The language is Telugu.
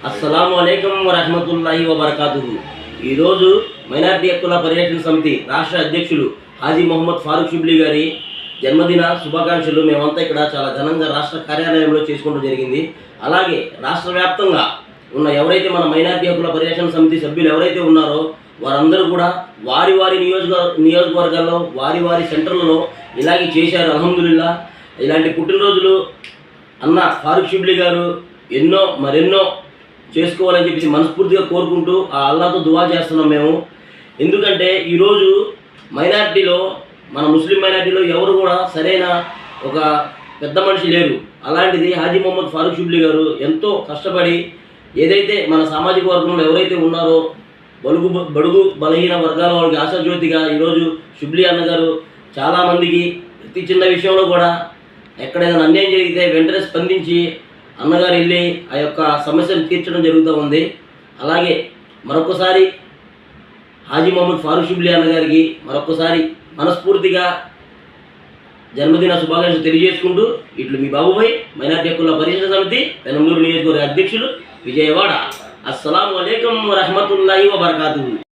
అస్సలాము అలైకుం వరహమతుల్లాహి వబర్కాతుహు. ఈరోజు మైనారిటీ హక్కుల పరిరక్షణ సమితి రాష్ట్ర అధ్యక్షులు హాజీ మొహమ్మద్ ఫారూక్ షిబ్లీ గారి జన్మదిన శుభాకాంక్షలు మేమంతా ఇక్కడ చాలా ఘనంగా రాష్ట్ర కార్యాలయంలో చేసుకోవడం జరిగింది. అలాగే రాష్ట్ర వ్యాప్తంగా ఉన్న ఎవరైతే మన మైనారిటీ హక్కుల పరిరక్షణ సమితి సభ్యులు ఎవరైతే ఉన్నారో వారందరూ కూడా వారి వారి నియోజకవర్గాల్లో వారి వారి సెంటర్లలో ఇలాగే చేశారు. అల్హమ్దులిల్లా. ఇలాంటి పుట్టినరోజులు అన్న ఫారూక్ షిబ్లీ గారు మరెన్నో చేసుకోవాలని చెప్పేసి మనస్ఫూర్తిగా కోరుకుంటూ ఆ అల్లాతో దువా చేస్తున్నాం మేము. ఎందుకంటే ఈరోజు మైనారిటీలో మన ముస్లిం మైనారిటీలో ఎవరు కూడా సరైన ఒక పెద్ద మనిషి లేరు. అలాంటిది హాజీ మొహమ్మద్ ఫారూక్ షిబ్లీ గారు ఎంతో కష్టపడి ఏదైతే మన సామాజిక వర్గంలో ఎవరైతే ఉన్నారో బడుగు బలహీన వర్గాల వాళ్ళకి ఆశాజ్యోతిగా ఈరోజు షిబ్లీ అన్నగారు చాలామందికి ప్రతి చిన్న విషయంలో కూడా ఎక్కడైనా అన్యాయం జరిగితే వెంటనే స్పందించి అన్నగారు వెళ్ళి ఆ యొక్క సమస్యను తీర్చడం జరుగుతూ ఉంది. అలాగే మరొకసారి హాజీ మొహమ్మద్ ఫారూక్ షిబ్లీ అన్నగారికి మరొకసారి మనస్ఫూర్తిగా జన్మదిన శుభాకాంక్షలు తెలియజేసుకుంటూ ఇట్లు మీ బాబుభాయ్ మైనారిటీ హక్కుల పరిరక్షణ సమితి పెనంలూరు నియోజకవర్గ అధ్యక్షులు విజయవాడ. అస్సలాము అలైకుం వరహమతుల్లాహి వబర్కాతుహు.